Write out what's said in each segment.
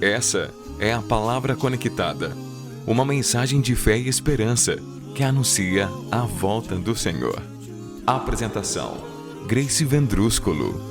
Essa é a Palavra Conectada, uma mensagem de fé e esperança que anuncia a volta do Senhor. Apresentação: Grace Vendrúsculo.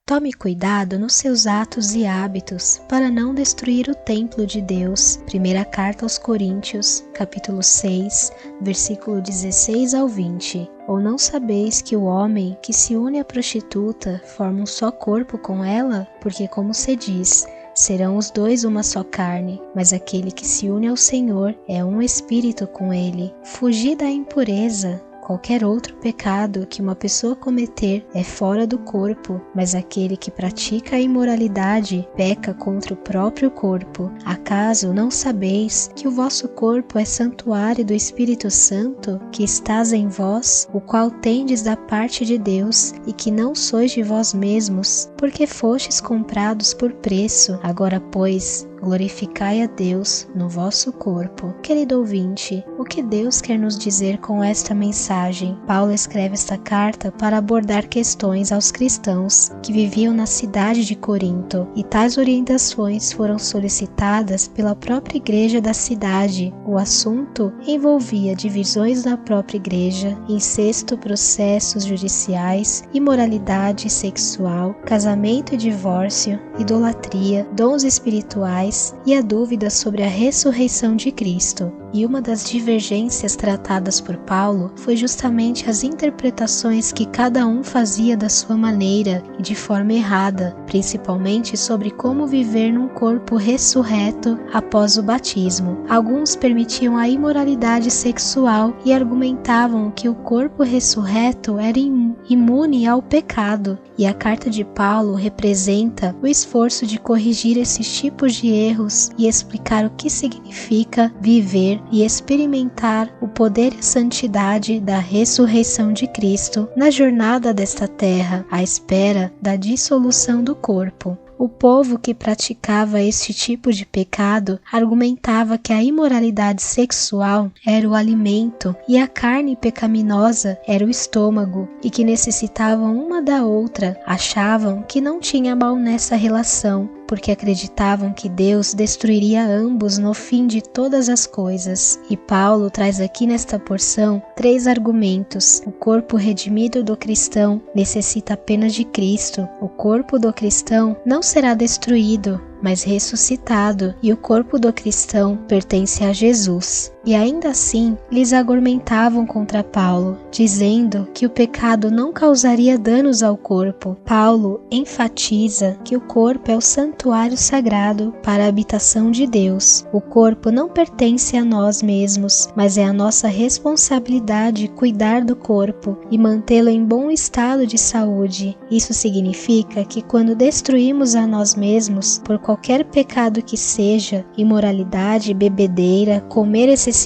Tome cuidado nos seus atos e hábitos para não destruir o templo de Deus. Primeira carta aos Coríntios, capítulo 6, versículo 16 ao 20. Ou não sabeis que o homem que se une à prostituta forma um só corpo com ela? Porque como se diz, serão os dois uma só carne, mas aquele que se une ao Senhor é um espírito com ele. Fugi da impureza. Qualquer outro pecado que uma pessoa cometer é fora do corpo, mas aquele que pratica a imoralidade peca contra o próprio corpo. Acaso não sabeis que o vosso corpo é santuário do Espírito Santo, que estás em vós, o qual tendes da parte de Deus, e que não sois de vós mesmos, porque fostes comprados por preço? Agora, pois, glorificai a Deus no vosso corpo. Querido ouvinte, o que Deus quer nos dizer com esta mensagem? Paulo escreve esta carta para abordar questões aos cristãos que viviam na cidade de Corinto, e tais orientações foram solicitadas pela própria igreja da cidade. O assunto envolvia divisões na própria igreja, incesto, processos judiciais, imoralidade sexual, casamento e divórcio, idolatria, dons espirituais e a dúvida sobre a ressurreição de Cristo. E uma das divergências tratadas por Paulo foi justamente as interpretações que cada um fazia da sua maneira e de forma errada, principalmente sobre como viver num corpo ressurreto após o batismo. Alguns permitiam a imoralidade sexual e argumentavam que o corpo ressurreto era imune ao pecado, e a carta de Paulo representa o esforço de corrigir esses tipos de erros e explicar o que significa viver e experimentar o poder e santidade da ressurreição de Cristo na jornada desta terra, à espera da dissolução do corpo. O povo que praticava este tipo de pecado argumentava que a imoralidade sexual era o alimento e a carne pecaminosa era o estômago, e que necessitavam uma da outra. Achavam que não tinha mal nessa relação, porque acreditavam que Deus destruiria ambos no fim de todas as coisas. E Paulo traz aqui nesta porção 3 argumentos. O corpo redimido do cristão necessita apenas de Cristo. O corpo do cristão não será destruído, mas ressuscitado, e o corpo do cristão pertence a Jesus. E ainda assim, lhes argumentavam contra Paulo, dizendo que o pecado não causaria danos ao corpo. Paulo enfatiza que o corpo é o santuário sagrado para a habitação de Deus. O corpo não pertence a nós mesmos, mas é a nossa responsabilidade cuidar do corpo e mantê-lo em bom estado de saúde. Isso significa que quando destruímos a nós mesmos por qualquer pecado que seja, imoralidade, bebedeira, comer excessivamente,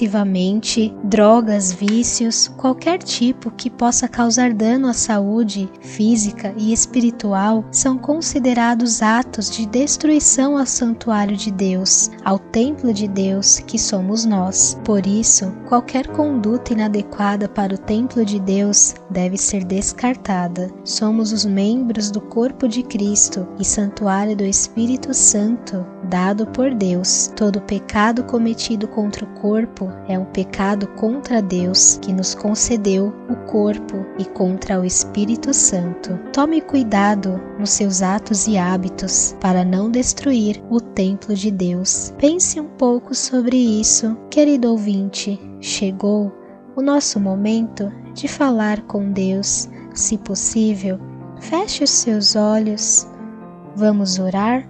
drogas, vícios, qualquer tipo que possa causar dano à saúde física e espiritual, são considerados atos de destruição ao santuário de Deus, ao templo de Deus que somos nós. Por isso, qualquer conduta inadequada para o templo de Deus deve ser descartada. Somos os membros do corpo de Cristo e santuário do Espírito Santo dado por Deus. Todo pecado cometido contra o corpo é um pecado contra Deus, que nos concedeu o corpo, e contra o Espírito Santo. Tome cuidado nos seus atos e hábitos para não destruir o templo de Deus. Pense um pouco sobre isso, querido ouvinte. Chegou o nosso momento de falar com Deus. Se possível, feche os seus olhos. Vamos orar?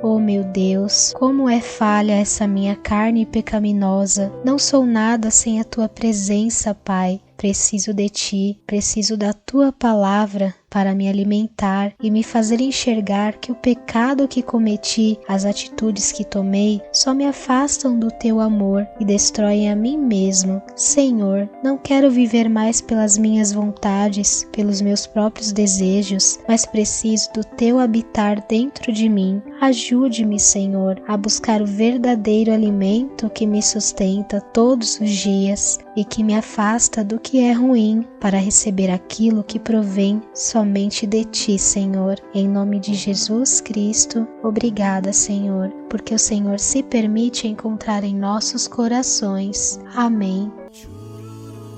Oh meu Deus, como é falha essa minha carne pecaminosa. Não sou nada sem a tua presença, Pai. Preciso de ti, preciso da tua palavra para me alimentar e me fazer enxergar que o pecado que cometi, as atitudes que tomei, só me afastam do teu amor e destroem a mim mesmo. Senhor, não quero viver mais pelas minhas vontades, pelos meus próprios desejos, mas preciso do teu habitar dentro de mim. Ajude-me, Senhor, a buscar o verdadeiro alimento que me sustenta todos os dias e que me afasta do que é ruim, para receber aquilo que provém somente de Ti, Senhor. Em nome de Jesus Cristo, obrigada, Senhor, porque o Senhor se permite encontrar em nossos corações. Amém.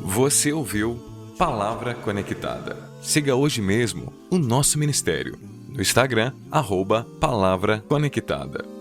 Você ouviu Palavra Conectada. Siga hoje mesmo o nosso ministério no Instagram, @Palavra Conectada.